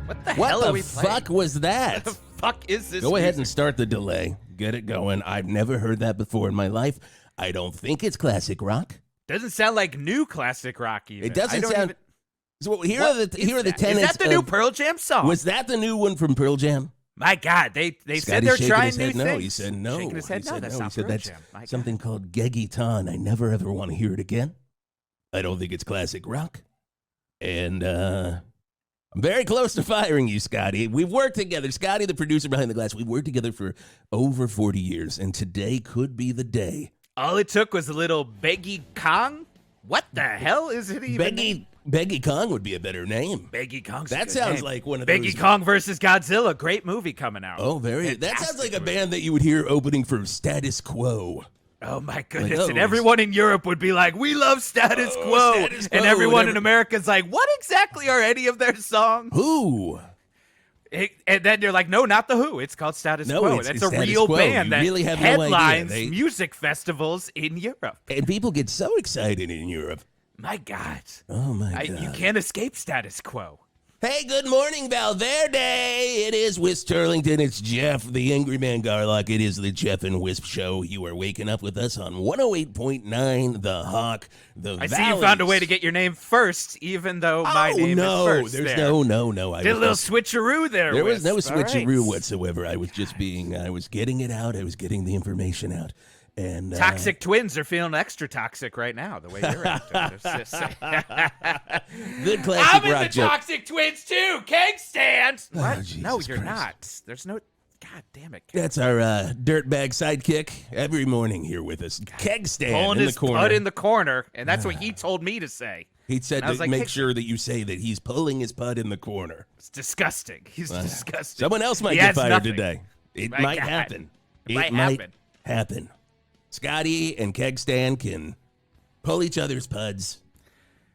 What the hell are we playing? What the fuck was that? What the fuck is this? Go ahead and start the delay. Get it going. I've never heard that before in my life. I don't think it's classic rock. Doesn't sound like new classic rock even. It doesn't sound. So here are the tenets. Is that the new Pearl Jam song? Was that the new one from Pearl Jam? My God, they said Scotty they're shaking trying his new head. things. No, he said no. Shaking his head, no, that's not He said Pearl that's Jam. My God. something called Geggiton. I never ever want to hear it again. I don't think it's classic rock. And I'm very close to firing you, Scotty. We've worked together. Scotty, the producer behind the glass, we've worked together for over 40 years, and today could be the day. All it took was a little Beggy Kong? What the hell is it even? Beggy Kong would be a better name. Beggy Kong's That a good sounds name. like one of Beggy those. Kong versus Godzilla. Great movie coming out. Oh, very. That Fantastic sounds like a movie. band that you would hear opening for Status Quo. Oh my goodness. Like, and everyone in Europe would be like, we love Status Quo. Status Quo. And everyone in America's like, what exactly are any of their songs? Who? And then you're like, no, not the Who. It's called Status No, Quo. it's That's a Status real Quo. band You that really have no idea. headlines They- music festivals in Europe. And people get so excited in Europe. My God. Oh, my God. You can't escape Status Quo. Hey, good morning, Verde. It is Wisp Turlington. It's Jeff, the Angry Man Garlock. It is the Geoff and Whisp Show. You are waking up with us on 108.9 The Hawk, the I see you found a way to get your name first, even though my name is first. There's there. no. Did a little switcheroo there. There was no Wisp. All switcheroo right. whatsoever. I was just I was getting it out. I was getting the information out. And Toxic twins are feeling extra toxic right now, the way you're acting. Just saying. good classic I'm in rock the joke. toxic twins too. Keg stand. Oh, What? Jesus No, you're Christ. not. There's no. God damn it. Keg. That's our dirtbag sidekick every morning here with us. Keg stand Pulling in his the corner. butt in the corner, and that's what he told me to say. He said And I was to like, make hey- sure that you say that he's pulling his putt in the corner. It's disgusting. He's disgusting. Someone else might He get has fired nothing. today. It My might God. happen. It might happen. Scotty and Keg Stand can pull each other's puds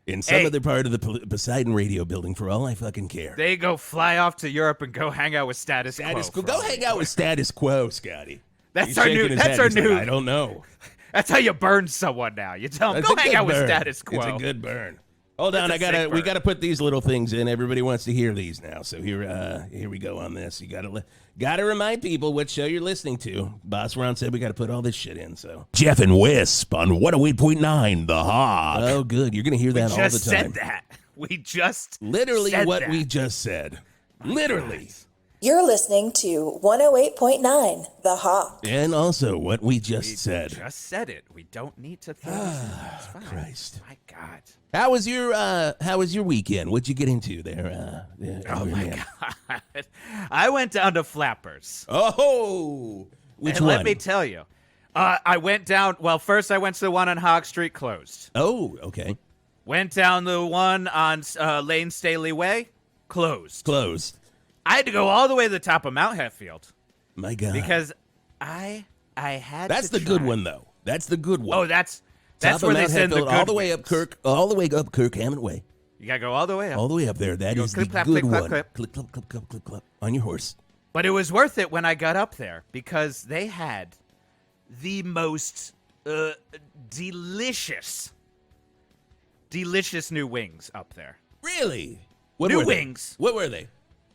in some Hey. other part of the Poseidon radio building for all I fucking care. They go fly off to Europe and go hang out with Status Quo. Status Quo. for Go all hang we out care. with Status Quo, Scotty. That's He's our shaking new. his That's head. our He's like, new. I don't know. That's how you burn someone now. You tell them, It's go a hang good out with burn. Status Quo. It's a good burn. Hold on, It's a sick we burn. gotta put these little things in. Everybody wants to hear these now, so here we go on this. You gotta remind people what show you're listening to. Boss Ron said we gotta put all this shit in. So Geoff and Whisp on 108.9 The Hawk. Oh, good. You're gonna hear that all the time. Just said that. We just Literally said what that. we just said. Literally. You're listening to 108.9 The Hawk. And also what we just We said. just said it. We don't need to think. It's fine. Christ. My God. How was your weekend? What'd you get into there? Oh my man? God. I went down to Flappers. Oh, which and one? let me tell you. I went down. Well, first I went to the one on Hog Street, closed. Oh, okay. Went down the one on Lane Staley Way, closed. Closed. I had to go all the way to the top of Mount Hatfield My God. because I had. That's to the good try. one, though. That's the good one. Oh, that's Top where of they Mount send the Hatfield, good all the way up wings. all the way up Kirk Hammond Way, You gotta go all the way up. all the way up there. That You go is clip, the clap, good clip, clap, one. clip. Clip, clip, clip, clip, clip, clip on your horse. But it was worth it when I got up there because they had the most delicious new wings up there. Really? What New were they? wings. What were they?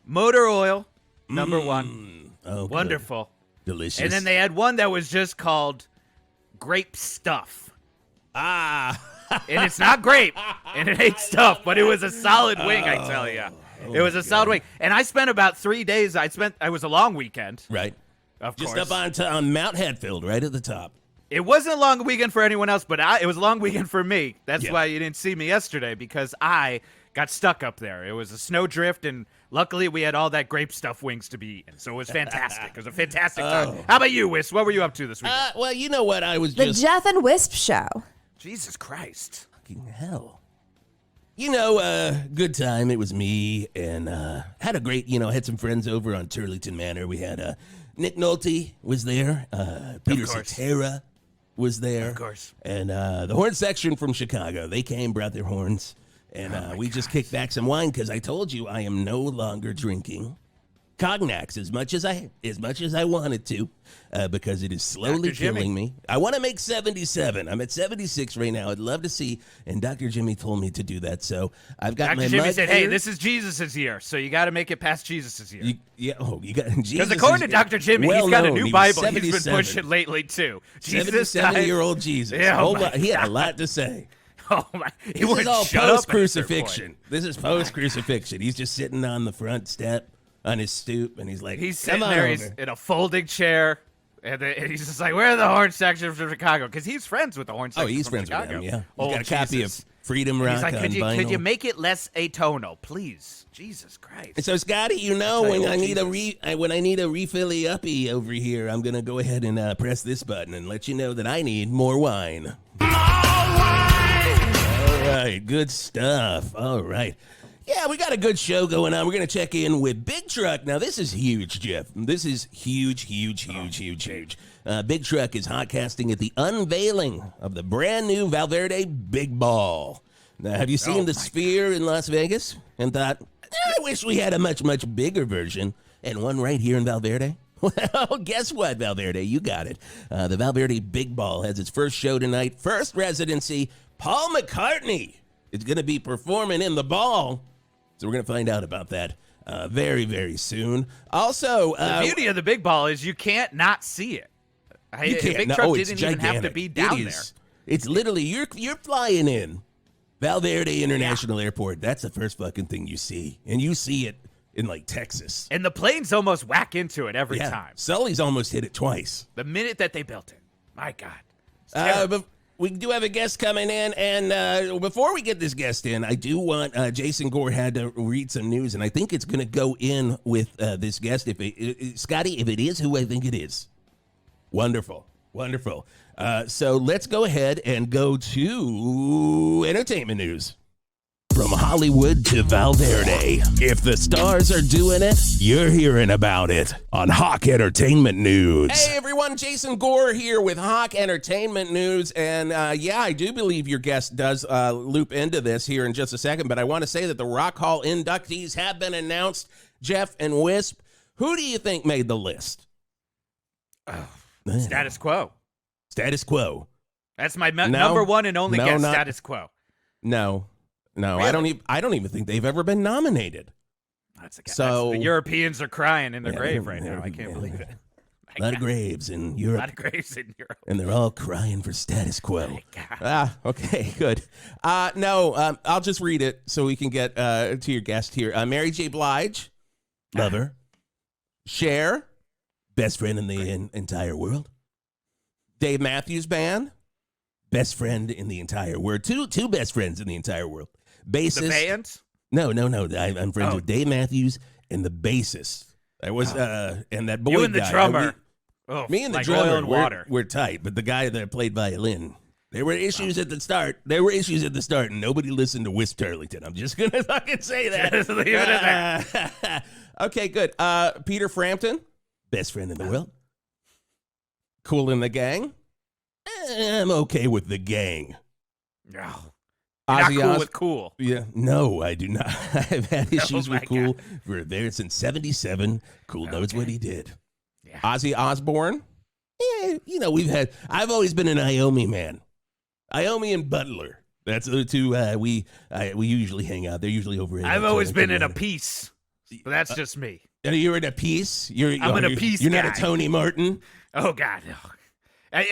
Motor oil, number one. Oh, good. Wonderful. Delicious. And then they had one that was just called grape stuff. Ah. And it's not grape, and it ain't stuff, but it was a solid wing, I tell you. It was a solid wing. And I spent about 3 days. I was a long weekend, Right. of Just course. up on Mount Hatfield, right at the top. It wasn't a long weekend for anyone else, but it was a long weekend for me. That's Yeah. why you didn't see me yesterday, because I got stuck up there. It was a snowdrift, and luckily we had all that grape stuff wings to be eaten, so it was fantastic. It was a fantastic time. How about you, Wisp? What were you up to this weekend? Well, you know what? I was The just Geoff and Whisp Show. Jesus Christ. fucking hell. You know, good time. It was me and had a great, had some friends over on Turlington Manor. We had Nick Nolte was there. Peter course. Cetera was there. Of course. And the horn section from Chicago. They came, brought their horns. And we just kicked back some wine because I told you I am no longer drinking cognacs as much as I wanted to, because it is slowly Dr. Jimmy. killing me. I want to make 77. I'm at 76 right now. I'd love to see, and Dr. Jimmy told me to do that. So I've got my Dr. Jimmy mug said, here. "Hey, this is Jesus' year, so you got to make it past Jesus' year." You got Jesus. Because according to Dr. Jimmy, he's got a new Bible he's been 77. pushing lately too. Jesus 77-year-old Jesus. Yeah, oh Hold my on. He had a God. lot to say. Oh my! He This is wouldn't all shut up at a certain post-crucifixion. point. This is post-crucifixion. He's just sitting on the front step on his stoop, and he's like, He's "Come sitting on there. over." He's in a folding chair, and he's just like, "Where are the horn sections from Chicago?" Because he's friends with the horn Oh, sections he's from friends Chicago. with them, yeah. Oh, He's got a copy of Jesus. Freedom And Rock he's like, on could vinyl. you make it less atonal, please? Jesus Christ. And so, Scotty, when I need a refill-y uppy over here, I'm gonna go ahead and press this button and let you know that I need more wine. All right, good stuff. All right. Yeah, we got a good show going on. We're going to check in with Big Truck. Now, this is huge, Jeff. This is huge. Big Truck is hotcasting at the unveiling of the brand new Valverde Big Ball. Now, have you seen the Sphere in Las Vegas and thought, I wish we had a much, much bigger version and one right here in Valverde? Well, guess what, Valverde? You got it. The Valverde Big Ball has its first show tonight, first residency. Paul McCartney is going to be performing in the ball. So we're going to find out about that very, very soon. Also, the beauty of the big ball is you can't not see it. You can't. Big No, Truck it's didn't even have to gigantic. be down It there. is. It's literally, you're flying in Valverde International Airport. That's the first fucking thing you see. And you see it in, like, Texas. And the planes almost whack into it every time. Sully's almost hit it twice. The minute that they built it. My God. But we do have a guest coming in, and before we get this guest in, I do want Jason Gore had to read some news, and I think it's going to go in with this guest. Scotty, if it is who I think it is, wonderful. So let's go ahead and go to entertainment news. From Hollywood to Valverde, if the stars are doing it, you're hearing about it on Hawk Entertainment News. Hey everyone, Jason Gore here with Hawk Entertainment News, and I do believe your guest does loop into this here in just a second, but I want to say that the Rock Hall inductees have been announced. Geoff and Whisp, who do you think made the list? Status quo. Status Quo. That's my number one and only guess, not- status quo. No, Really? I don't even think they've ever been nominated. That's So- the Europeans are crying in their Yeah, grave they're- right now. I they're- can't yeah, believe they're- it. A lot of graves in A Europe. lot of graves in Europe. And they're all crying for status quo. My God. Okay, good. I'll just read it so we can get to your guest here. Mary J. Blige, lover. Cher, best friend in the entire world. Dave Matthews Band, best friend in the entire world. Two best friends in the entire world. Bassist. The band? No. I'm friends with Dave Matthews and the bassist. I was and that boy You and the guy. drummer. Me and the like drummer, oil and water. we're tight, but the guy that played violin, there were issues at the start. And nobody listened to Wisp Turlington. I'm just gonna fucking say that. Just leave it at that. Okay, good. Peter Frampton, best friend in the world. Cool in the Gang. I'm okay with the Gang. No. You're not Ozzy cool Os- with cool. Yeah, no, I do not. I've had issues my with Cool God. for there since '77. Cool knows what he did. Yeah. Ozzy Osbourne. Yeah, I've always been an Iommi man. Iommi and Butler. That's the two we usually hang out. They're usually over. I've always been in a piece. But that's just me. You're in a piece. I'm in a piece You're not guy. a Tony Martin. Oh, God. No.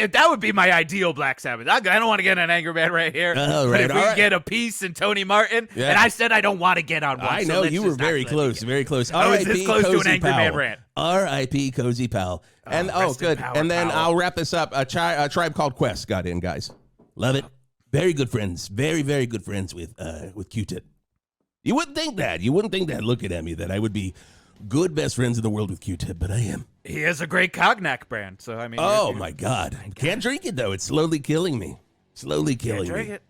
That would be my ideal Black Sabbath. I don't want to get an Angry Man right here. Oh, but right, if we all right. get a piece and Tony Martin, Yeah. and I said I don't want to get on one. I so know let's you were just not very let me close, get- very close. I was R.I.P. this close to an Cozy Angry Man Powell. rant. R.I.P. Cozy Powell. And rest in good. power, And then Powell. I'll wrap this up. A Tribe Called Quest got in, guys. Love it. Very good friends. Very, very good friends with Q-Tip. You wouldn't think that. Looking at me, that I would be good best friends in the world with Q-Tip, but I am. He has a great cognac brand, so I mean. Oh, you're- my God. Can't drink it, though. It's slowly killing me. Can't drink it.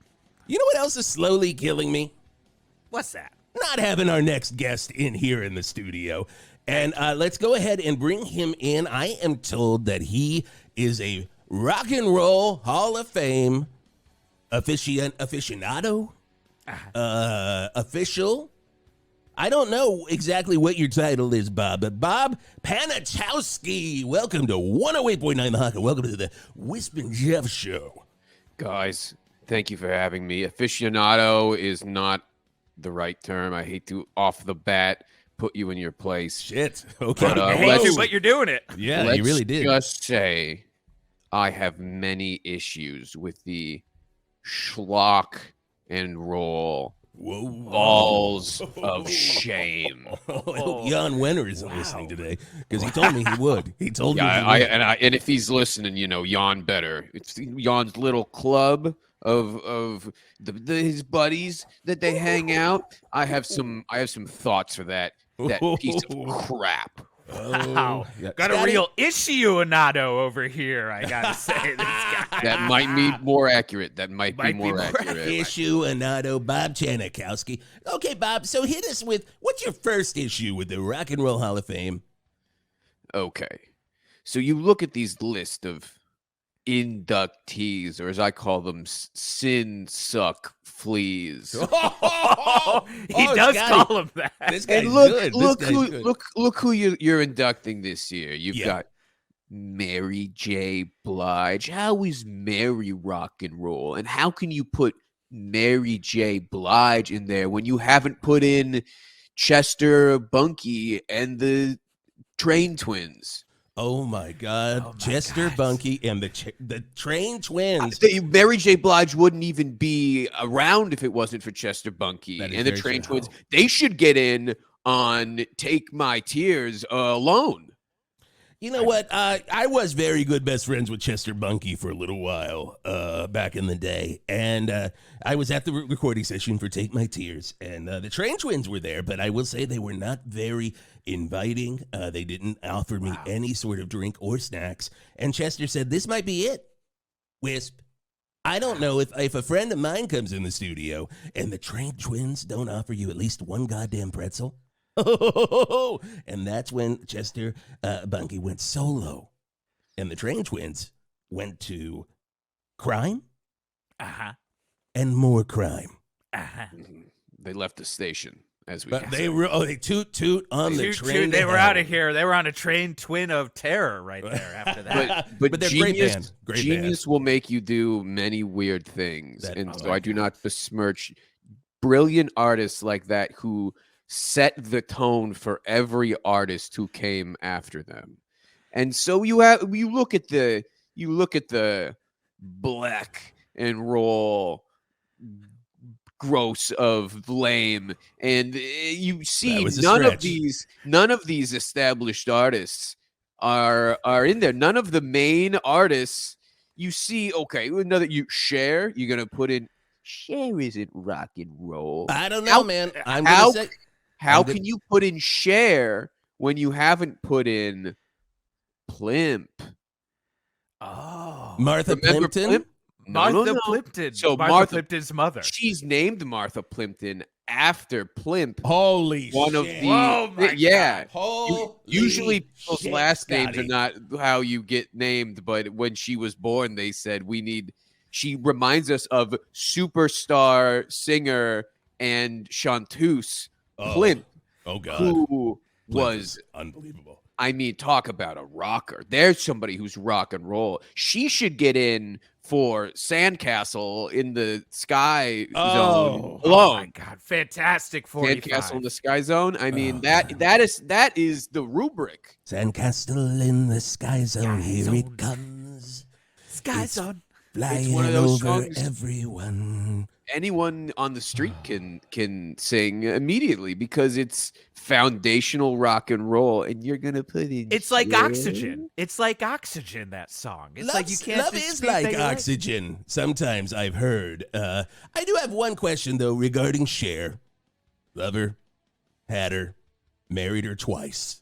You know what else is slowly killing me? What's that? Not having our next guest in here in the studio. And let's go ahead and bring him in. I am told that he is a Rock and Roll Hall of Fame aficionado, official. I don't know exactly what your title is, Bob, but Bob Panachowski, welcome to 108.9 The Hawk, and welcome to the Whisp and Geoff Show. Guys, thank you for having me. Aficionado is not the right term. I hate to, off the bat, put you in your place. Shit. Okay. But, I hate you, but you're doing it. Yeah, you really did. Let's just say I have many issues with the schlock and roll balls of shame. I hope Jan Wenner isn't listening today because he told me he would. He told me he would. And if he's listening, you know, Jan better. It's Jan's little club of his buddies that they hang out. I have some thoughts for that piece of crap. Wow. Yeah. Got a real issue-anado over here, I gotta say. This guy. That might be more accurate. That might be more accurate. Issue Anado, Bob Chanakowski. Okay, Bob, so hit us with, what's your first issue with the Rock and Roll Hall of Fame? Okay. So you look at these list of inductees, or as I call them, sin suck fleas. He does Scotty. call him that. This guy's And good. look who you're inducting this year. You've got Mary J. Blige. How is Mary rock and roll? And how can you put Mary J. Blige in there when you haven't put in Chester Bunky and the Train Twins? Oh my God, Chester Bunky and the Train Twins. Mary J. Blige wouldn't even be around if it wasn't for Chester Bunky and the Train Twins. They should get in on Take My Tears alone. You know what? I was very good best friends with Chester Bunky for a little while back in the day. And I was at the recording session for Take My Tears. And the Train Twins were there, but I will say they were not very inviting. They didn't offer me any sort of drink or snacks. And Chester said, this might be it, Wisp. I don't know if a friend of mine comes in the studio and the Train Twins don't offer you at least one goddamn pretzel. And that's when Chester Bunky went solo. And the Train Twins went to crime and more crime. They left the station, as we But can they say. were they toot on the train. They were out of here. They were on a train twin of terror right there after that. But they're genius, great band. Great genius will make you do many weird things. And so like I do not besmirch brilliant artists like that who set the tone for every artist who came after them. And so you look at the black and roll gross of lame, and you see none of these established artists are in there. None of the main artists you see. Okay, another Cher, you're gonna put in. Cher isn't rock and roll. I don't know, man. How can you put in Cher when you haven't put in Plimp? Oh, Martha Remember Plimpton? Plimp? Martha No. Plimpton. So Martha Plimpton's mother. She's named Martha Plimpton after Plimp. Holy One shit. of the Oh my God. Holy usually people's shit, last names Scotty. are not how you get named, but when she was born, they said she reminds us of superstar singer and chanteuse Plimp, Oh God. who Plimp was is unbelievable. I mean, talk about a rocker. There's somebody who's rock and roll. She should get in for Sandcastle in the Sky Zone alone. Oh my God, fantastic 45. Sandcastle in the Sky Zone. I mean, that is the rubric. Sandcastle in the sky zone, here it comes. Sky It's Zone. Flying one of those over songs- everyone. Anyone on the street can sing immediately because it's foundational rock and roll, and you're gonna put in. It's like Cher? oxygen. It's like oxygen, that song. It's like you can't Love just is speak like that you oxygen. Sometimes I've heard. I do have one question though regarding Cher. Love her, had her, married her twice.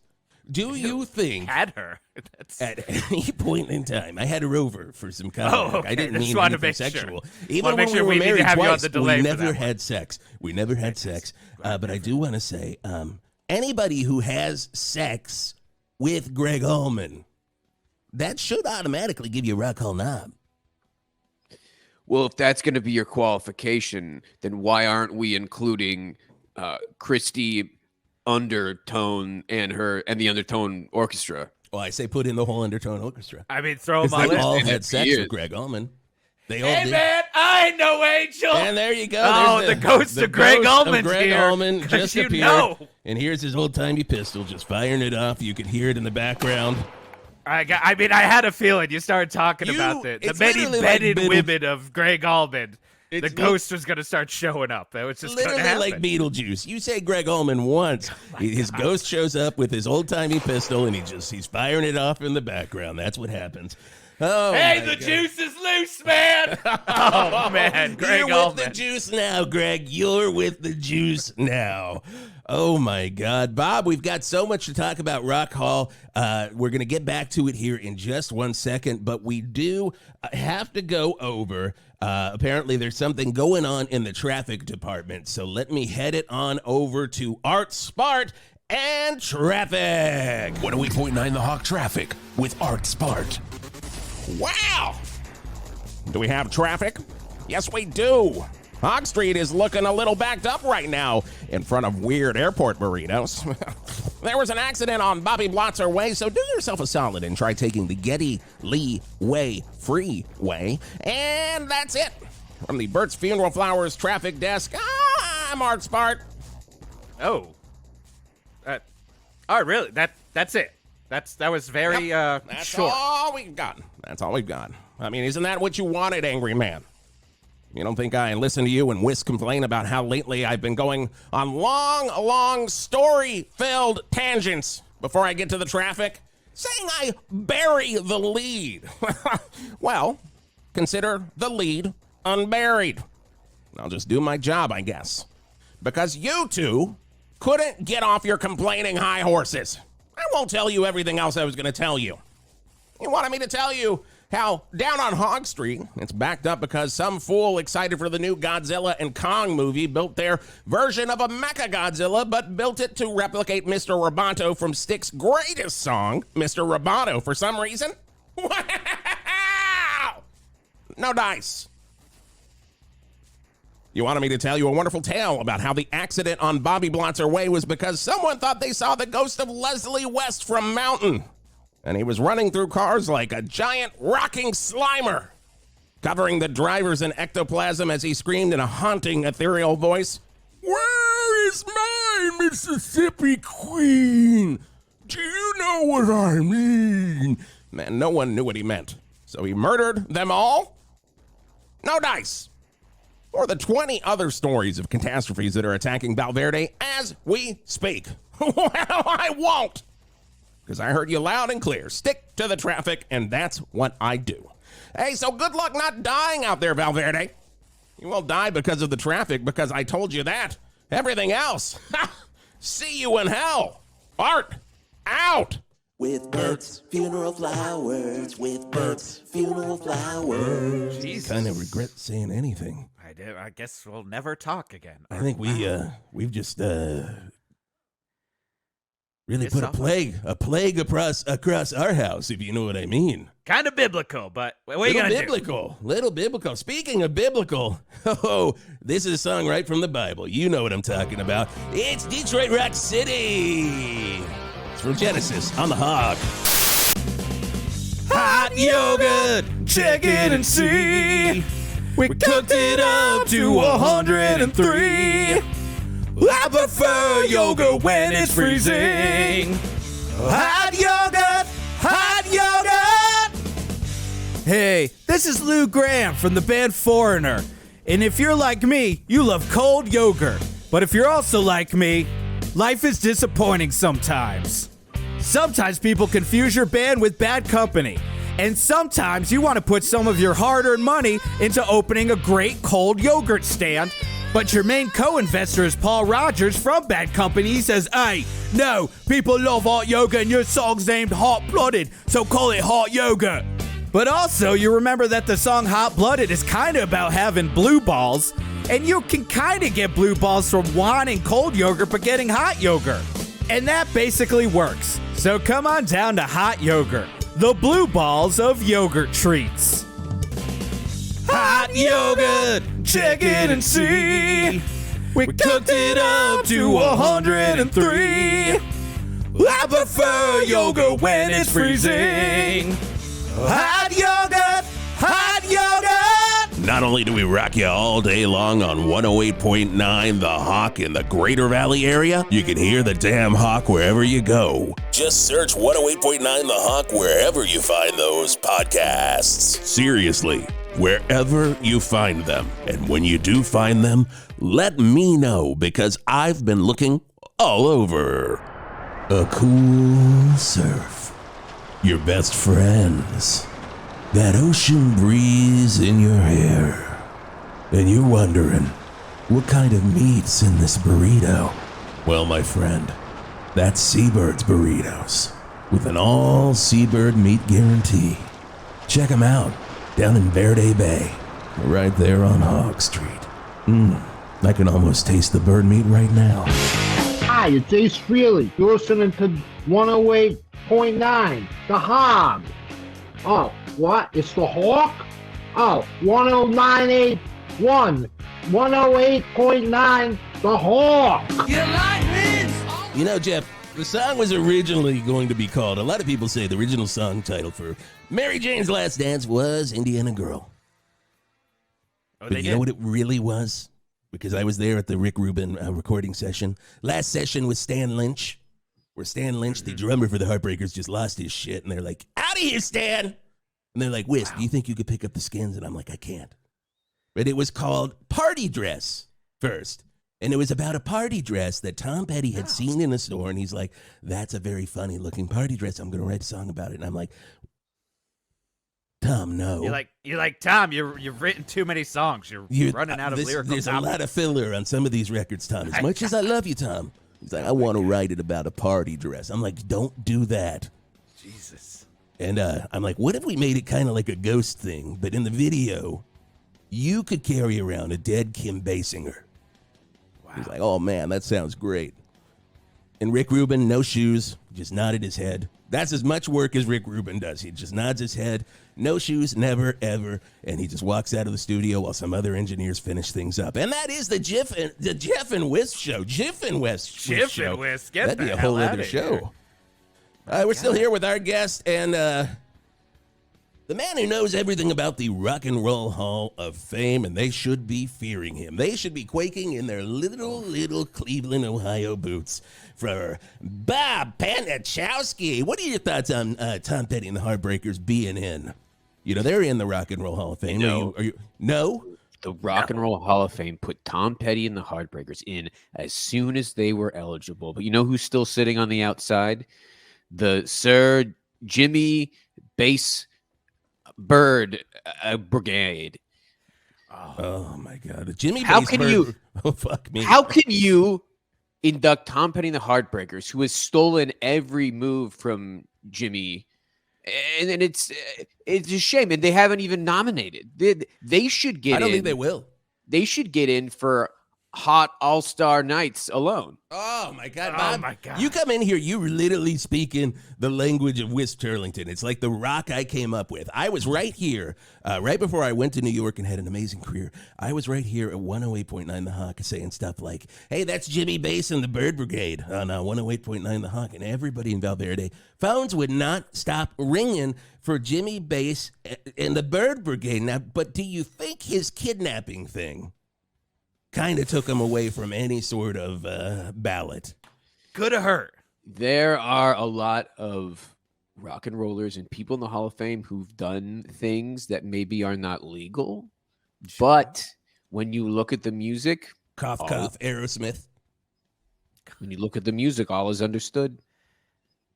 Do you think Had her. That's... at any point in time I had her over for some comment? okay. I didn't Just mean wanted anything to make sure. sexual. Wanted Even to make when sure we we were need to married have you on twice, the delay we for never that had sex. We never had sex. But I do want to say, anybody who has sex with Greg Allman, that should automatically give you a rock hall knob. Well, if that's going to be your qualification, then why aren't we including Christy undertone and the undertone orchestra. Well, I say put in the whole undertone orchestra. I mean, throw them Because they all all in. had sex with Greg Allman. They all Hey, did. man, I ain't no angel. And there you go. Oh, There's the ghost of Greg Allman's Greg here, Allman 'cause just you appeared. know. And here's his old-timey pistol just firing it off. You can hear it in the background. I had a feeling you started talking about the it's many literally like bedded women of Greg Allman. The It's ghost was going to start showing up. That was just going to Literally happen. like Beetlejuice. You say Greg Allman once, his ghost shows up with his old-timey pistol, and he's firing it off in the background. That's what happens. Oh, Hey, my the God. juice is loose, man. Oh, man. Greg You're with Allman. the juice now, Greg. You're with the juice now. Oh, my God. Bob, we've got so much to talk about Rock Hall. We're going to get back to it here in just 1 second, but we do have to go over. Apparently, there's something going on in the traffic department, so let me head it on over to Art Spart and traffic. 108.9 The Hawk Traffic with Art Spart. Wow! Do we have traffic? Yes, we do. Hog Street is looking a little backed up right now in front of Weird Airport Burritos. There was an accident on Bobby Blotzer Way, so do yourself a solid and try taking the Getty Lee Way Freeway. And that's it. From the Burt's Funeral Flowers traffic desk, I'm Art Spart. Oh. Oh, really? That's it. That was very That's short. all we've got. That's all we've got. I mean, isn't that what you wanted, Angry Man? You don't think I listen to you and Whisk complain about how lately I've been going on long story-filled tangents before I get to the traffic? Saying I bury the lead. Well, consider the lead unburied. I'll just do my job, I guess. Because you two couldn't get off your complaining high horses. I won't tell you everything else I was going to tell you. You wanted me to tell you how down on Hog Street, it's backed up because some fool excited for the new Godzilla and Kong movie built their version of a Mechagodzilla, but built it to replicate Mr. Roboto from Styx's greatest song, Mr. Roboto, for some reason. Wow! No dice. You wanted me to tell you a wonderful tale about how the accident on Bobby Blotzer Way was because someone thought they saw the ghost of Leslie West from Mountain. And he was running through cars like a giant rocking Slimer, covering the drivers in ectoplasm as he screamed in a haunting ethereal voice, "Where is my Mississippi Queen? Do you know what I mean?" Man, no one knew what he meant. So he murdered them all? No dice. Or the 20 other stories of catastrophes that are attacking Verde as we speak. Well, I won't. Because I heard you loud and clear. Stick to the traffic, and that's what I do. Hey, so good luck not dying out there, Verde. You will die because of the traffic, because I told you that. Everything else, see you in hell. Art, out. With Bert's Funeral Flowers, with Bert's Funeral Flowers. Jesus. Kind of regret saying anything. I guess we'll never talk again. I think we've just really It's put something. a plague across our house, if you know what I mean. Kind of biblical, but what are you gonna Little biblical. Speaking of biblical, oh, this is a song right from the Bible. You know what I'm talking about. It's Detroit Rock City. It's from Genesis on the Hog. Hot yogurt, check it and see. We cooked it up to 103. I prefer yogurt when it's freezing. Hot yogurt, hot yogurt. Hey, this is Lou Graham from the band Foreigner. And if you're like me, you love cold yogurt. But if you're also like me, life is disappointing sometimes. Sometimes people confuse your band with bad company. And sometimes you want to put some of your hard-earned money into opening a great cold yogurt stand. But your main co-investor is Paul Rogers from Bad Company. He says, "Hey, no, people love hot yogurt and your song's named Hot Blooded, so call it hot yogurt." But also, you remember that the song Hot Blooded is kind of about having blue balls. And you can kind of get blue balls from wanting cold yogurt but getting hot yogurt. And that basically works. So come on down to Hot Yogurt, the blue balls of yogurt treats. Hot yogurt, check it and see. We cooked it up to 103. I prefer yogurt when it's freezing. Hot yogurt, hot yogurt. Not only do we rock you all day long on 108.9 The Hawk in the Greater Valley area, you can hear the damn Hawk wherever you go. Just search 108.9 The Hawk wherever you find those podcasts. Seriously, wherever you find them. And when you do find them, let me know, because I've been looking all over. A cool surf. Your best friends. That ocean breeze in your hair. And you're wondering, what kind of meat's in this burrito? Well, my friend, that's SEABIRDS burritos. With an all seabird meat guarantee. Check them out, down in Verde Bay. Right there on Hog Street. I can almost taste the bird meat right now. Hi, it's Ace Frehley. You're listening to 108.9, The Hog. Oh, what? It's The Hawk? Oh, 109.81, 108.9, The Hawk. You know, Jeff, the song was originally going to be called, a lot of people say the original song title for Mary Jane's Last Dance was Indiana Girl. Oh, But you know what it really was? Because I was there at the Rick Rubin recording session. Last session with Stan Lynch, where Stan Lynch, the drummer for the Heartbreakers, just lost his shit. And they're like, out of here, Stan. And they're like, Wisp, do you think you could pick up the Skins? And I'm like, I can't. But it was called Party Dress first. And it was about a party dress that Tom Petty had seen in a store. And he's like, that's a very funny looking party dress. I'm going to write a song about it. And I'm like, Tom, no. You're like Tom. You've written too many songs. You're running out of lyrical. There's topics. a lot of filler on some of these records, Tom. As much as I love you, Tom, he's like, I want to write it about a party dress. I'm like, don't do that. Jesus. And I'm like, what if we made it kind of like a ghost thing? But in the video, you could carry around a dead Kim Basinger. Wow. He's like, oh man, that sounds great. And Rick Rubin, no shoes, just nodded his head. That's as much work as Rick Rubin does. He just nods his head, no shoes, never, ever, and he just walks out of the studio while some other engineers finish things up. And that is the Geoff and Whisp show. Geoff and Whisp show. Geoff and Whisp, get That'd be the a whole hell other outta show. We're still here with our guest and the man who knows everything about the Rock and Roll Hall of Fame, and they should be fearing him. They should be quaking in their little Cleveland, Ohio boots. For Bob Panachowski. What are your thoughts on Tom Petty and the Heartbreakers being in? You know, they're in the Rock and Roll Hall of Fame. No. Are you no? The Rock and Roll Hall of Fame put Tom Petty and the Heartbreakers in as soon as they were eligible. But you know who's still sitting on the outside? The Sir Jimmy Bass Bird Brigade. Oh my God, the Jimmy. How Bass can Bird- you? Oh fuck me. How can you induct Tom Petty and the Heartbreakers, who has stolen every move from Jimmy? And it's a shame, and they haven't even nominated. They should get in. I don't think they will. They should get in for Hot All-Star Nights alone. Oh my God, Oh, Bob. my God. You come in here, you literally speaking the language of Wisp Turlington. It's like the rock I came up with. I was right here, right before I went to New York and had an amazing career. I was right here at 108.9 The Hawk saying stuff like, hey, that's Jimmy Bass and the Bird Brigade on 108.9 The Hawk. And everybody in Valverde, phones would not stop ringing for Jimmy Bass and the Bird Brigade. Now, but do you think his kidnapping thing kind of took him away from any sort of ballot? Could have hurt. There are a lot of rock and rollers and people in the Hall of Fame who've done things that maybe are not legal. But when you look at the music, Cough, cough, Aerosmith. when you look at the music, all is understood.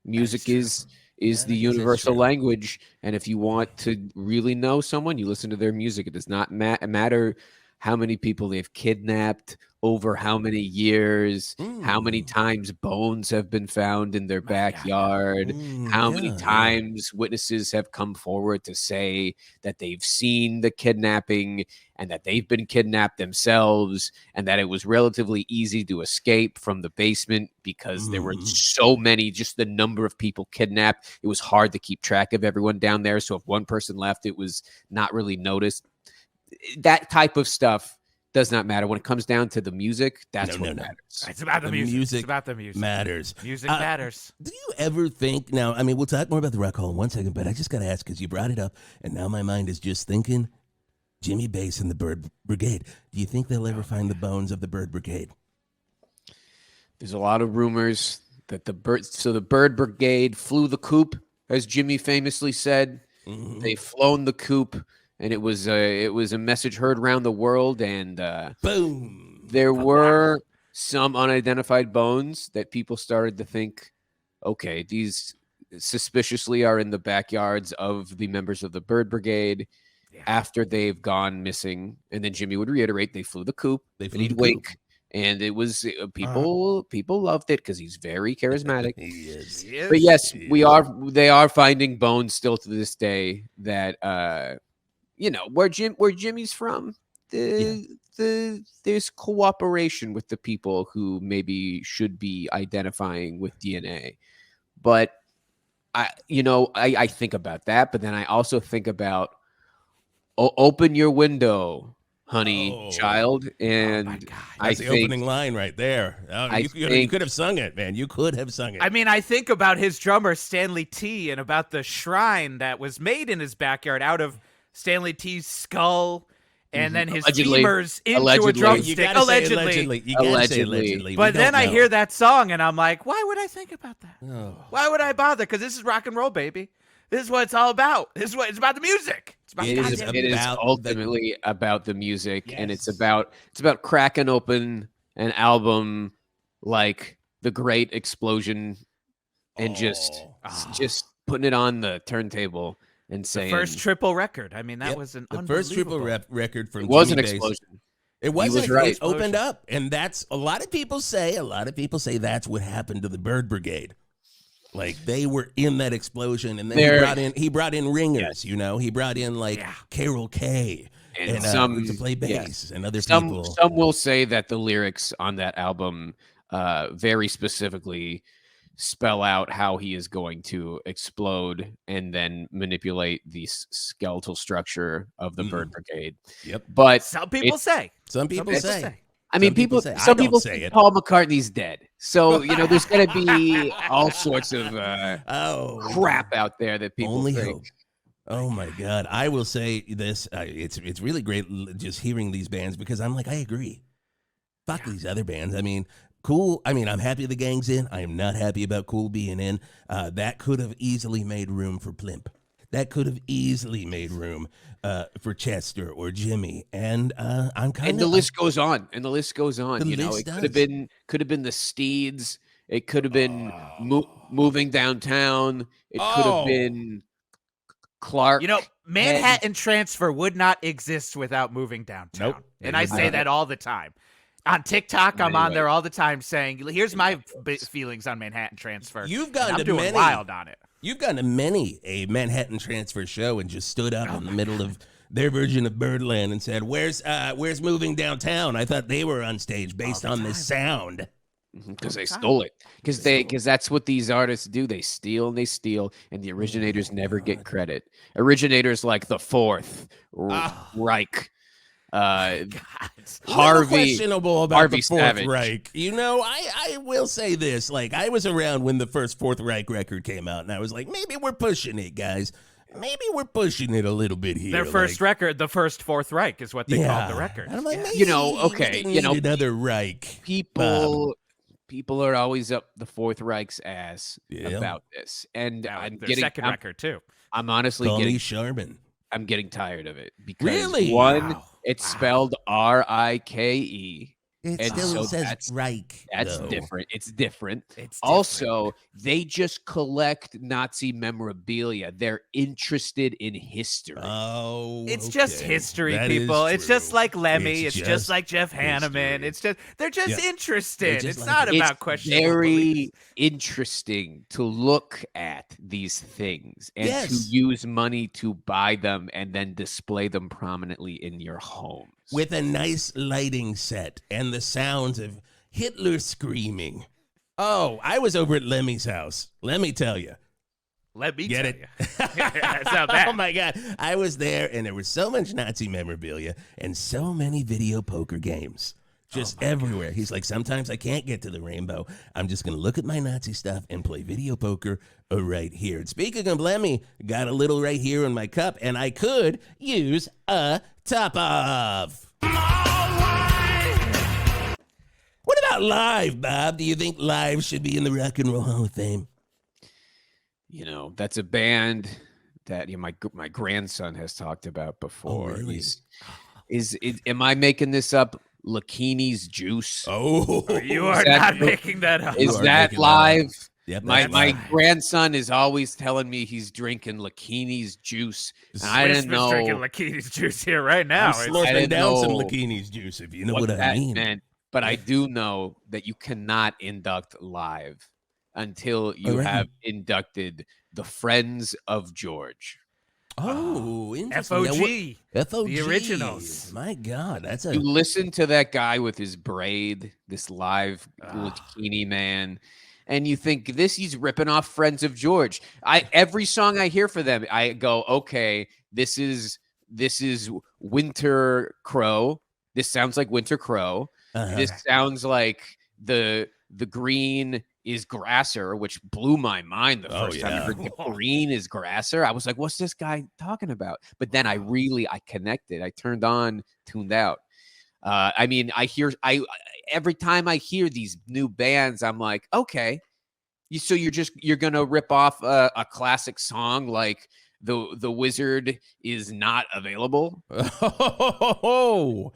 Music is the That is universal true. language. And if you want to really know someone, you listen to their music. It does not matter how many people they've kidnapped over how many years, how many times bones have been found in their backyard, how many times witnesses have come forward to say that they've seen the kidnapping and that they've been kidnapped themselves, and that it was relatively easy to escape from the basement because there were so many, just the number of people kidnapped. It was hard to keep track of everyone down there. So if one person left, it was not really noticed. That type of stuff does not matter. When it comes down to the music, that's what matters. It's about the music. It's about the music. Matters. Music matters. Do you ever think, now, I mean, we'll talk more about the Rock Hall in 1 second, but I just got to ask because you brought it up, and now my mind is just thinking Jimmy Bass and the Bird Brigade. Do you think they'll ever find the bones of the Bird Brigade? There's a lot of rumors that the Bird Brigade flew the coop, as Jimmy famously said. Mm-hmm. They've flown the coop, and it was a message heard around the world, and boom, there were some unidentified bones that people started to think, okay, these suspiciously are in the backyards of the members of the Bird Brigade after they've gone missing. And then Jimmy would reiterate, they flew the coop, and he'd wink. And it was people loved it because he's very charismatic. He is. But yes, they are finding bones still to this day that where Jimmy's from, there's cooperation with the people who maybe should be identifying with DNA. But I think about that, but then I also think about open your window, honey child, and that's the opening line right there. You could have sung it, man. You could have sung it. I mean, I think about his drummer Stanley T and about the shrine that was made in his backyard out of Stanley T's skull and then his femurs into a drumstick. Allegedly. But then I hear that song and I'm like, why would I think about that? Why would I bother? Because this is rock and roll, baby. This is what it's all about. It's about the music. It is ultimately about the music, and it's about cracking open an album like The Great Explosion and just putting it on the turntable and saying the first triple record. I mean, that was an the first triple record from it was Jimmy an explosion. It wasn't. Was right. It opened up, and that's a lot of people say that's what happened to the Bird Brigade. Like they were in that explosion, and then he brought in ringers. He brought in Carol Kay and some to play bass and other people. Some will say that the lyrics on that album very specifically spell out how he is going to explode and then manipulate the skeletal structure of the Bird Brigade. Yep. But some people say. Some people say. I mean, some people say Paul McCartney's dead. So, there's going to be all sorts of crap out there that people think. Hope. Oh, my God. I will say this. It's really great just hearing these bands because I'm like, I agree. Fuck these other bands. I mean, Cool. I mean, I'm happy the gang's in. I am not happy about Cool being in. That could have easily made room for Plimp. That could have easily made room for Chester or Jimmy, and I'm kind of. And the list goes on. And the list goes on. The You know, list it does. could have been the Steeds. It could have been moving downtown. It could have been Clark. You know, Manhattan Transfer would not exist without moving downtown. Nope. And I say that all the time. On TikTok, I'm on there all the time saying, here's my feelings on Manhattan Transfer. You've gotten I'm to doing many, wild on it. You've gotten to many a Manhattan Transfer show and just stood up in the middle of their version of Birdland and said, "Where's moving downtown?" I thought they were on stage based on this sound. Because they stole it. Because that's what these artists do. They steal, and the originators never get credit. Originators like the Fourth Reich. Harvey, questionable about Harvey the Fourth Savage. Reich. You know, I will say this. Like, I was around when the first Fourth Reich record came out, and I was like, maybe we're pushing it, guys. Maybe we're pushing it a little bit here. Their first record, the first Fourth Reich, is what they called the record. And I'm like, maybe You know, okay, we you know, need another Reich. People are always up the Fourth Reich's ass Yeah. about this. And Their I'm second record, too. I'm honestly Call getting me Sharman. I'm getting tired of it because Really? one, Wow. it's spelled Rike. It And still so says Reich. That's though. different. It's different. It's Also, they just collect Nazi memorabilia. They're interested in history. Oh, It's just okay. history, That people. is It's true. just like Lemmy. It's It's just like Jeff Hanneman. history. They're just Yeah. interested. They just It's like not it. about It's questioning. very interesting to look at these things and Yes. to use money to buy them and then display them prominently in your home. With a nice lighting set and the sounds of Hitler screaming. Oh, I was over at Lemmy's house. Let me tell you. Let me Get tell it? you. That's not bad. Oh my God. I was there and there was so much Nazi memorabilia and so many video poker games. Just everywhere. He's like, sometimes I can't get to the rainbow. I'm just going to look at my Nazi stuff and play video poker right here. And speaking of Lemmy, got a little right here in my cup, and I could use a top off. What about live, Bob? Do you think live should be in the Rock and Roll Hall of Fame? You know, that's a band that my grandson has talked about before. Oh, really? Am I making this up? Lakini's Juice. Oh, You are not making that up. Is that live? Yep, My grandson is always telling me he's drinking Lakini's Juice. And I didn't know. drinking Lakini's juice here right now. I'm It's- slurping didn't down some know Lakini's juice, if you know what what I that mean. meant, but I do know that you cannot induct live until you right. have inducted the Friends of George. Oh, interesting. Now, FOG. FOG. The originals. My God, that's a You listen to that guy with his braid, this live Lakini man, and you think he's ripping off Friends of George. Every song I hear for them, I go, okay, this is Winter Crow. This sounds like Winter Crow. This sounds like the Green is Grasser, which blew my mind the first time I heard the Green is Grasser. I was like, what's this guy talking about? But then I connected. I turned on, tuned out. I mean, every time I hear these new bands, I'm like, okay, so you're gonna rip off a classic song like the Wizard is not available.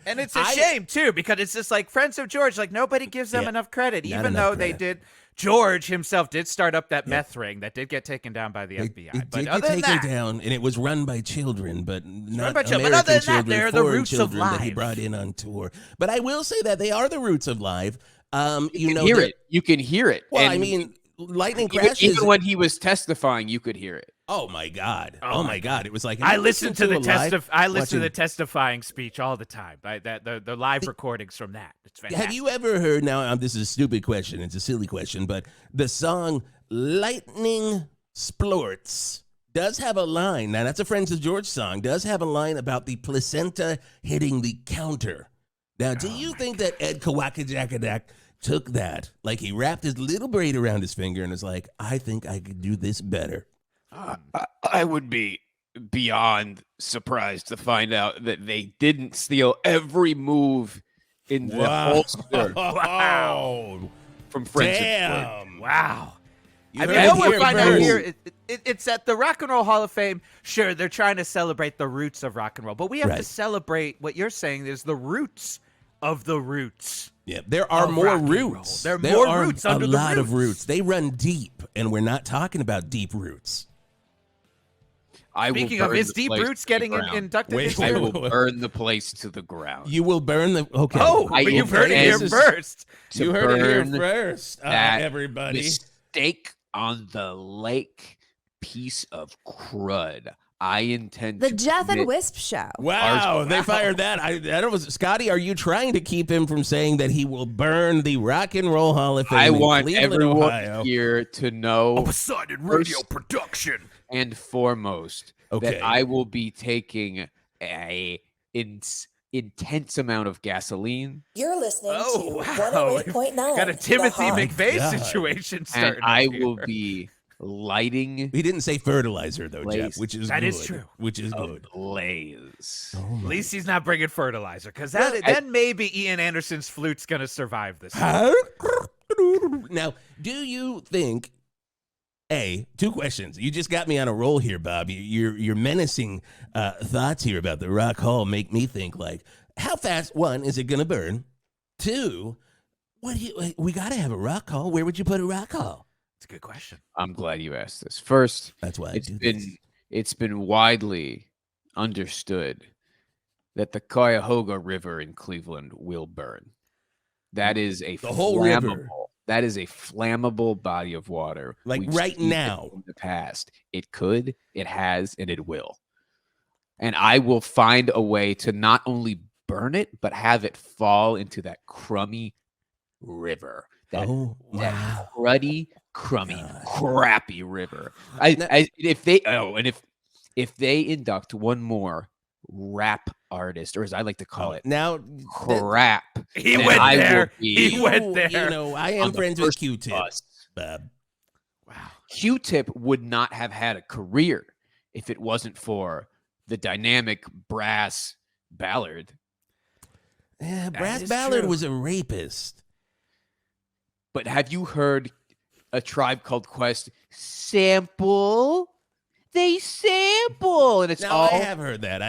And it's a shame too, because it's just like Friends of George, like nobody gives them enough credit, even though they did. George himself did start up that meth ring that did get taken down by the FBI. It But did other get than taken that, down, and it was run by children, but not by children. American But other than that, children, they're the foreign roots of children that he live. brought in on tour. But I will say that they are the roots of live. You can hear it. You can hear it. Well, And I mean, Lightning Crashes. even when he was testifying, you could hear it. Oh my God! Oh my God! It was like I listen to the watching- testifying speech all the time. The live recordings from that. It's fantastic. Have you ever heard? Now, this is a stupid question. It's a silly question, but the song "Lightning Splorts" does have a line. Now, that's a Friends of George song. Does have a line about the placenta hitting the counter. Now, do you think that Ed Kawakajakadak took that, like he wrapped his little braid around his finger and was like, I think I could do this better? I would be beyond surprised to find out that they didn't steal every move in the holster Wow. from Friends of George. Damn. Wow. You I mean, heard what it we're here finding out first. here, it's at the Rock and Roll Hall of Fame. Sure, they're trying to celebrate the roots of rock and roll, but we have to Right. celebrate what you're saying is the roots of the roots. Yeah, there are of more rock and roots. roll. There are more are roots a under the lot of roots. roots. They run deep, and we're not talking about deep roots. Speaking of, is Deep Roots getting inducted Wait, this I year? will burn the place to the ground. You will burn the. Okay. Oh, I but you've will heard it here burn- first. to You heard it here burn first, that everybody. mistake on the lake piece of crud. I intend The to Geoff and commit- Whisp Show. Wow, they fired that. I don't know. Scotty, are you trying to keep him from saying that he will burn the Rock and Roll Hall of Fame? I in want Cleveland, everyone Ohio? here to know Poseidon Radio First- production. and foremost Okay. that I will be taking a intense amount of gasoline, You're listening Oh, to wow. 108.9. Got a Timothy The Hawk. McVeigh God. situation and starting. I up will here. be lighting He didn't say fertilizer though, Place. Jeff, which is That good. is true. Which is a good. blaze. Oh At my least he's not bringing fertilizer, because Well, then maybe Ian Anderson's flute's gonna survive this. Now, do you think? Two questions. You just got me on a roll here, Bob. Your menacing thoughts here about the Rock Hall make me think like, how fast? One, is it going to burn? Two, we got to have a Rock Hall. Where would you put a Rock Hall? It's a good question. I'm glad you asked this. First, That's why it's been widely understood that the Cuyahoga River in Cleveland will burn. That is a The whole river. flammable. That is a flammable body of water. Like We've right seen it now. in the past. It could, it has, and it will. And I will find a way to not only burn it, but have it fall into that crummy river. That Oh, wow. cruddy, crummy, crappy river. If they induct one more rap artist, or as I like to call it, now crap. He then went I will there. be He went there. You know, I on am the friends with first Q-Tip. bus. Bob. Q-Tip would not have had a career if it wasn't for the dynamic Brass Ballard. Yeah, That Brass is Ballard true. was a rapist. But have you heard A Tribe Called Quest sample? They sample, and it's Now, all I have heard that.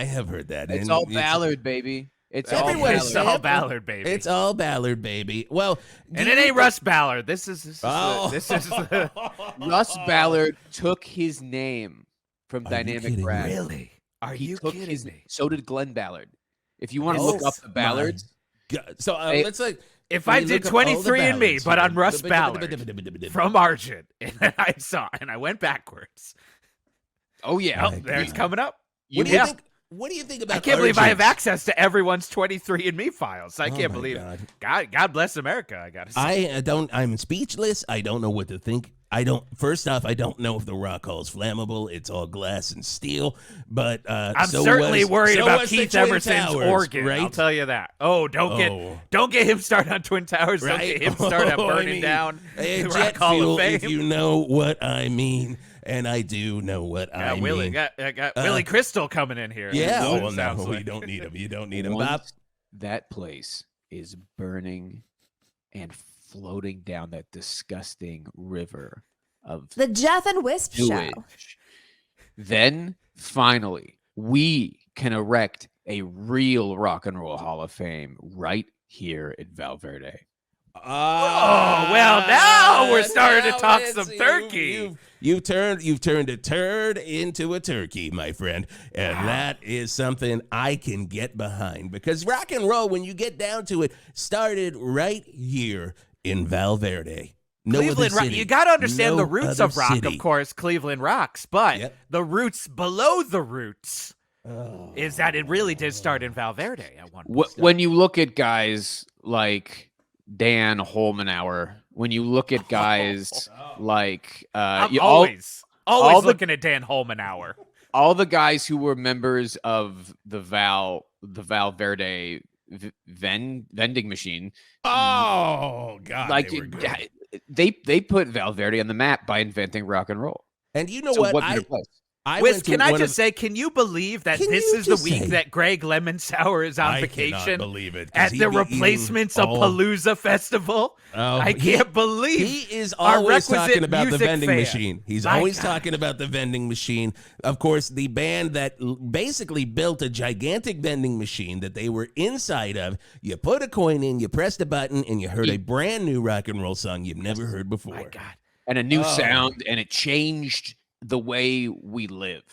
it's And all Ballard, baby. It's all Everyone It's is Ballard. all Ballard, baby. It's all Ballard, baby. Well, and it ain't Russ Ballard. This is this is the Russ Ballard took his name from Are you Dynamic kidding me? Brass. really. Are He you took kidding his- me? So did Glenn Ballard. If you want to look up the Ballards, God. So Hey, let's like. If when I you did look up all the 23 and me, Ballards, but on Russ Ballard from Argent, and then I saw, and I went backwards. oh yeah, Oh, there it's coming up. What do you Yeah. think? What do you think about? I can't believe I have Argent? access to everyone's 23 and me files. I Oh can't my believe God. it. God bless America. I gotta say. I'm speechless. I don't know what to think. First off, I don't know if the rock hall is flammable. It's all glass and steel. But I'm so certainly was- worried so about was the Keith Twin Emerson's Towers, organ. right? I'll tell you that. Oh, don't get him started on Twin Towers. Don't Right? get him started on Oh, I burning mean, down the jet Rock Hall fuel, of Fame. if you know what I mean, and I do know what I Got Willie, mean. got Willie Crystal coming in here. Yeah. That's what Oh it no, sounds you like. don't need him. You don't need him, Once Bob. that place is burning and floating down that disgusting river of The Geoff and Whisp show. sewage, then finally we can erect a real rock and roll Hall of Fame right here in Valverde. Oh, well, now we're starting to talk some turkey. You've turned a turd into a turkey, my friend, and that is something I can get behind because rock and roll, when you get down to it, started right here in Valverde. No Cleveland other Rock. city. You got to understand No the roots other of rock, city. of course. Cleveland rocks, but Yep. the roots below the roots is that it really did start in Valverde at one point. When you look at guys like Dan Holmanauer, when you look at guys like I'm you- always all the- looking at Dan Holmanauer. all the guys who were members of the Valverde vending machine, Oh God, like they were good. they put Valverde on the map by inventing rock and roll. And you know So what? what better place? I Wiz, went to can I one just of- say, can you believe that Can this you is the just week say- that Greg Lemonsour is on I vacation cannot believe it 'cause at he'd the be eating replacements of all- Palooza Festival? Oh, I can't believe he is our always requisite talking about the music vending fan. machine. He's My always God. talking about the vending machine. Of course, the band that basically built a gigantic vending machine that they were inside of. You put a coin in, you pressed a button, and you heard a brand new rock and roll song you've never heard before. My God. And a new sound, and it changed the way we live.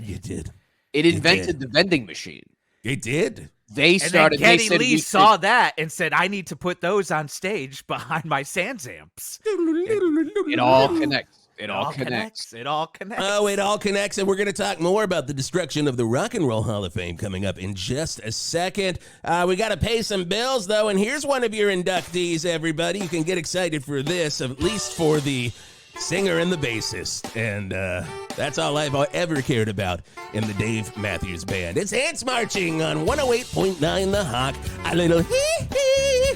You did. It invented did. the vending machine. It did. They And then started. They Geddy said Lee we saw that and said, I need to put those on stage behind my Sans amps. it all connects. It all connects. It all connects. Oh, it all connects, and we're going to talk more about the destruction of the Rock and Roll Hall of Fame coming up in just a second. We got to pay some bills, though, and here's one of your inductees, everybody. You can get excited for this, at least for the singer and the bassist, and that's all I've ever cared about in the Dave Matthews Band. It's Ants Marching on 108.9 The Hawk. A little hee-hee.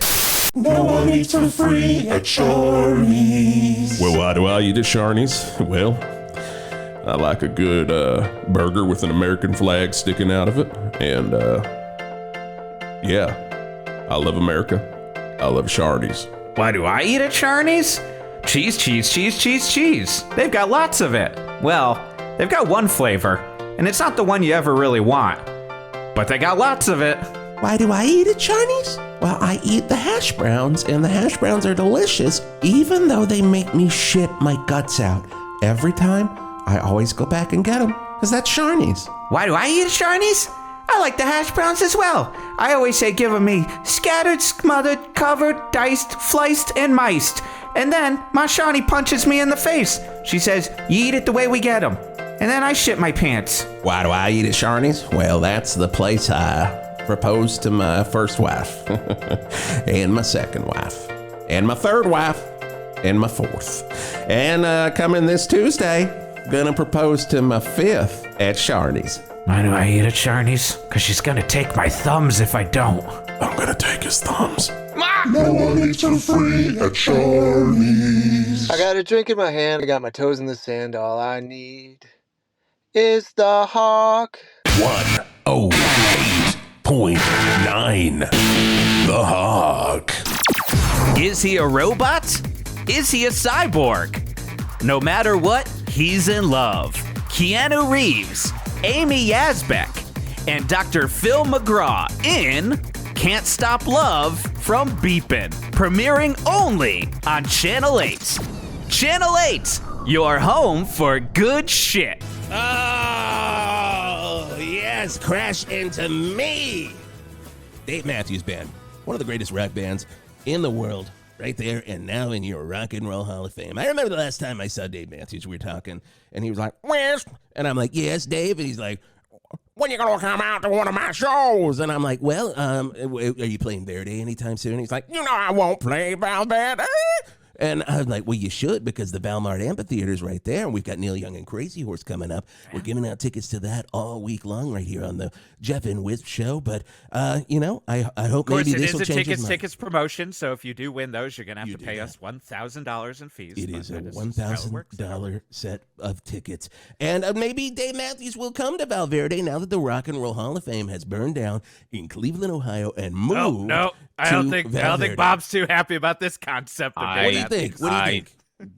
No one eats for free at SHARNEY'S. Well, why do I eat at SHARNEY'S? Well, I like a good burger with an American flag sticking out of it. And, yeah, I love America. I love SHARNEY'S. Why do I eat at SHARNEY'S? Cheese, cheese, cheese, cheese, cheese. They've got lots of it. Well, they've got one flavor, and it's not the one you ever really want. But they got lots of it. Why do I eat at SHARNEY'S? Well, I eat the hash browns, and the hash browns are delicious, even though they make me shit my guts out. Every time, I always go back and get them, because that's SHARNEY'S. Why do I eat at SHARNEY'S? I like the hash browns as well. I always say give 'em me scattered, smothered, covered, diced, fliced, and miced. And then my Shawnee punches me in the face. She says, you eat it the way we get 'em. And then I shit my pants. Why do I eat at SHARNEY'S? Well, that's the place I proposed to my first wife, and my second wife, and my third wife, and my 4th. And coming this Tuesday, gonna propose to my 5th at SHARNEY'S. Mind do I eat at SHARNEY'S? Because she's going to take my thumbs if I don't. I'm gonna take his thumbs. No one eats for free at SHARNEY'S. I got a drink in my hand, I got my toes in the sand, all I need is the hawk. 108.9. The Hawk. Is he a robot? Is he a cyborg? No matter what, he's in love. Keanu Reeves, Amy Yazbek, and Dr. Phil McGraw in Can't Stop Love from BEEPIN, premiering only on Channel 8. Channel 8, your home for good shit. Oh, yes, crash into me. Dave Matthews Band, one of the greatest rock bands in the world, right there, and now in your Rock and Roll Hall of Fame. I remember the last time I saw Dave Matthews, we were talking, and he was like, "Where's?" And I'm like, "Yes, Dave." And he's like, "When you gonna come out to one of my shows?" And I'm like, "Well, are you playing Verde anytime soon?" And he's like, "You know I won't play Verde." And I was like, "Well, you should, because the Valmart Amphitheater's right there, and we've got Neil Young and Crazy Horse coming up. We're giving out tickets to that all week long right here on the Geoff and Whisp show." But, I hope maybe this will change his mind. Tickets promotion, so if you do win those, you're going to have to pay us $1,000 in fees. It is a $1,000 set of tickets. And maybe Dave Matthews will come to Valverde now that the Rock and Roll Hall of Fame has burned down in Cleveland, Ohio, and moved. No, I don't think Bob's too happy about this concept. What do you think?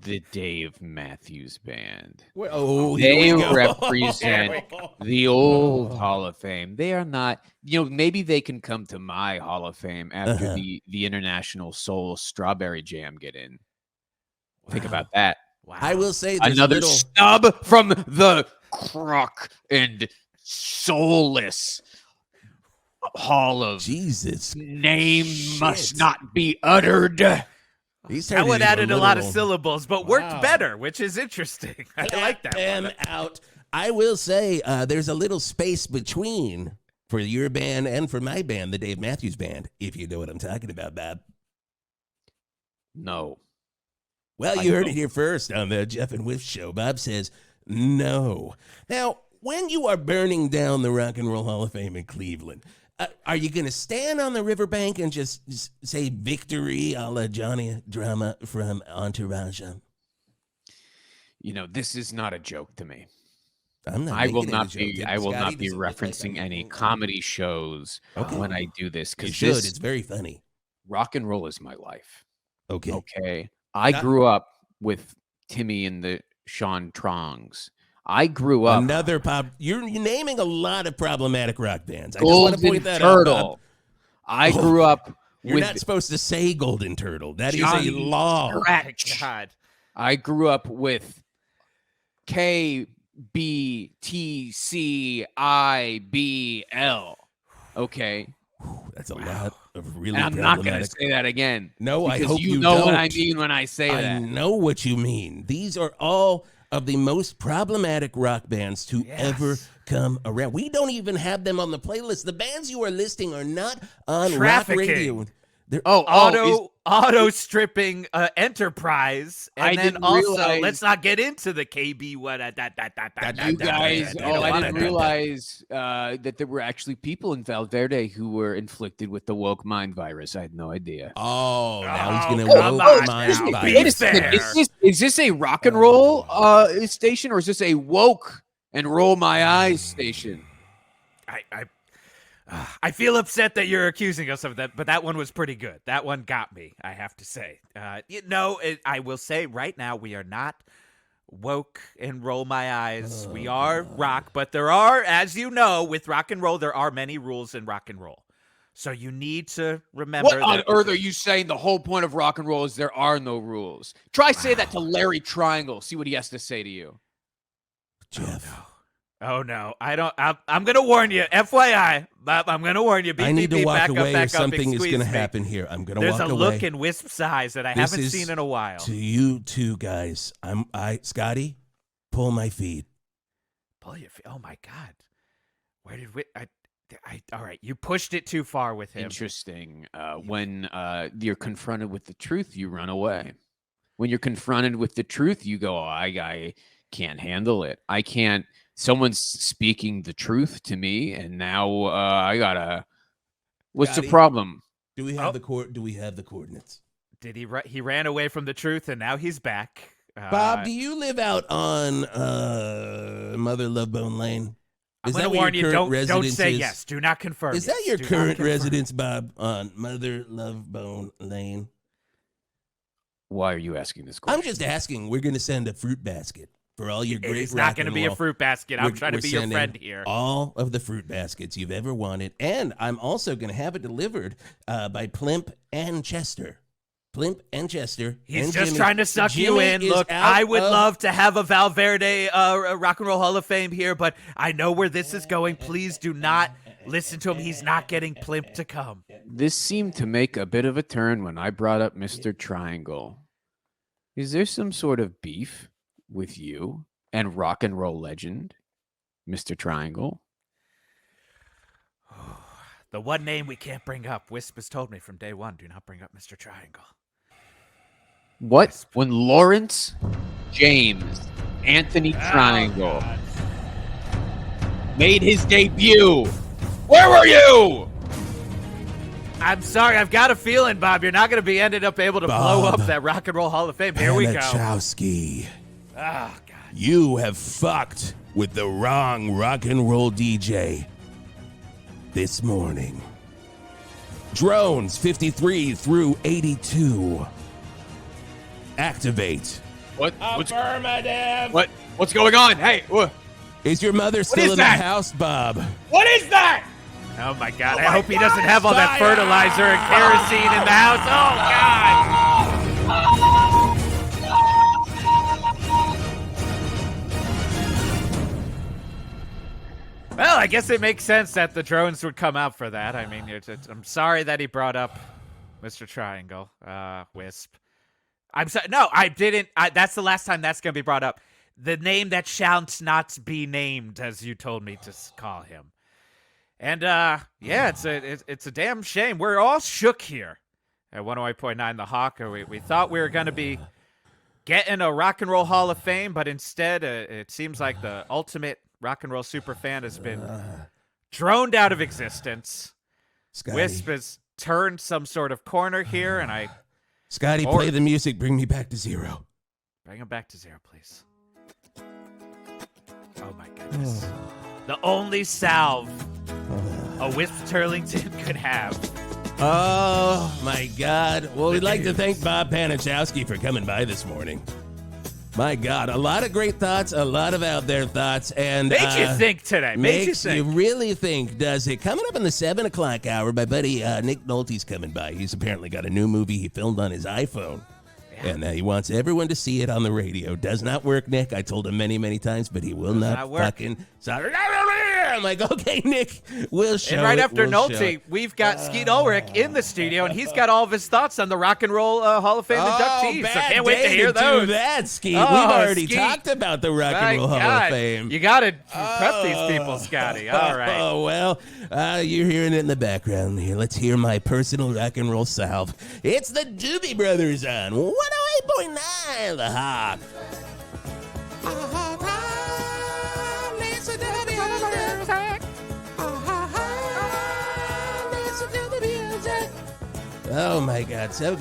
The Dave Matthews Band. They represent the old Hall of Fame. They are not, maybe they can come to my Hall of Fame after the International Soul Strawberry Jam get in. Think about that. Wow. I will say another snub from the crock and soulless Hall of Jesus. Name must not be uttered. That one added a lot of syllables, but worked better, which is interesting. I like that one. Out. I will say there's a little space between for your band and for my band, the Dave Matthews Band, if you know what I'm talking about, Bob. No. Well, you heard it here first on the Geoff and Whisp show. Bob says no. Now, when you are burning down the Rock and Roll Hall of Fame in Cleveland, are you going to stand on the riverbank and just say victory a la Johnny Drama from Entourage? This is not a joke to me. I will not be referencing any comedy shows when I do this, because it's very funny. Rock and roll is my life. Okay. I grew up with Timmy and the Sean Trongs. I grew up You're naming a lot of problematic rock bands. I just Golden want to point that Turtle. out. I grew up. You're not supposed to say Golden Turtle. That is a law. God. I grew up with KBTCIBL. Okay. That's a lot of really. And I'm not going to say that again. No, I hope you know don't. what I mean when I say that. I know what you mean. These are all of the most problematic rock bands to ever come around. We don't even have them on the playlist. The bands you are listing are not on rock radio. Auto stripping enterprise, and then also let's not get into the KB what you guys. I didn't realize that there were actually people in Valverde who were inflicted with the woke mind virus. I had no idea. Now he's gonna woke mind virus. Is this a rock and roll station, or is this a woke and roll my eyes station? I feel upset that you're accusing us of that, but that one was pretty good. That one got me, I have to say. I will say right now we are not woke and roll my eyes. We are rock, but there are, as you know, with rock and roll, there are many rules in rock and roll. So you need to remember. What on earth are you saying? The whole point of rock and roll is there are no rules. Try say that to Larry Triangle. See what he has to say to you. Geoff. Oh no, I don't. I'm going to warn you. FYI, I'm going to warn you. I need to walk away or something is going to happen here. I'm going to walk away. There's a look in Wisp's eyes that I haven't seen in a while. To you two guys, Scotty, pull my feet. Pull your feet. Oh my God, where did we? All right, you pushed it too far with him. Interesting. When you're confronted with the truth, you run away. when you're confronted with the truth, you go, oh, I can't handle it. I can't. Someone's speaking the truth to me, and now I gotta. What's the problem? Do we have Do we have the coordinates? Did he ran away from the truth, and now he's back. Bob, do you live out on Mother Love Bone Lane? I'm going to warn you, don't say yes. Do not confirm. Is that your current residence, Bob, on Mother Love Bone Lane? Why are you asking this question? I'm just asking. We're going to send a fruit basket for all your great It's not going to be a fruit basket. I'm trying to be your friend here. All of the fruit baskets you've ever wanted. And I'm also going to have it delivered by Plimp and Chester. Plimp and Chester. He's and just Jimmy. trying to suck Jimmy you in. Look, I would love to have a Verde Rock and Roll Hall of Fame here, but I know where this is going. Please do not listen to him. He's not getting Plimp to come. This seemed to make a bit of a turn when I brought up Mr. Triangle. Is there some sort of beef with you and rock and roll legend, Mr. Triangle? The one name we can't bring up. Wisp has told me from day one, do not bring up Mr. Triangle. What? Wisp. When Lawrence James Anthony Triangle made his debut, where were you? I'm sorry. I've got a feeling, Bob, you're not going to be ended up able to blow up that Rock and Roll Hall of Fame. Here we go. Panachowski. Oh, God. You have fucked with the wrong rock and roll DJ this morning. Drones 53 through 82. Activate. Affirmative. What's going on? Hey, is your mother still in the house, Bob? What is that? Oh, my God. I hope he doesn't have all that fertilizer and kerosene in the house. Oh, God. Well, I guess it makes sense that the drones would come out for that. I mean, I'm sorry that he brought up Mr. Triangle, Wisp. I'm sorry. No, I didn't. That's the last time that's going to be brought up. The name that shall not be named, as you told me to call him. And, yeah, it's a damn shame. We're all shook here at 108.9 The Hawk. We thought we were going to be getting a Rock and Roll Hall of Fame, but instead it seems like the ultimate rock and roll super fan has been droned out of existence. Scotty. Wisp has turned some sort of corner here, and Scotty, play the music. Bring me back to zero. Bring him back to zero, please. Oh, my goodness. The only salve a Wisp Turlington could have. Oh, my God. Well, we'd like to thank Bob Panachowski for coming by this morning. My God, a lot of great thoughts, a lot of out there thoughts, and made you think today. Makes you really think, does it? Coming up in the 7 o'clock hour, my buddy Nick Nolte's coming by. He's apparently got a new movie he filmed on his iPhone, and he wants everyone to see it on the radio. Does not work, Nick. I told him many, many times, but he will not fucking. I'm like, okay, Nick, we'll show And right it, after we'll Nolte, we've got Skeet Ulrich in the studio, and he's got all of his thoughts on the Rock and Roll Hall of Fame inductees. So can't wait to hear those. Do that, Skeet. We've already talked about the Rock and Roll Hall of Fame. You got to prep these people, Scotty. All right. Oh, well, you're hearing it in the background here. Let's hear my personal rock and roll salve. It's the Doobie Brothers on 108.9 The Hawk. Oh, my God, so good.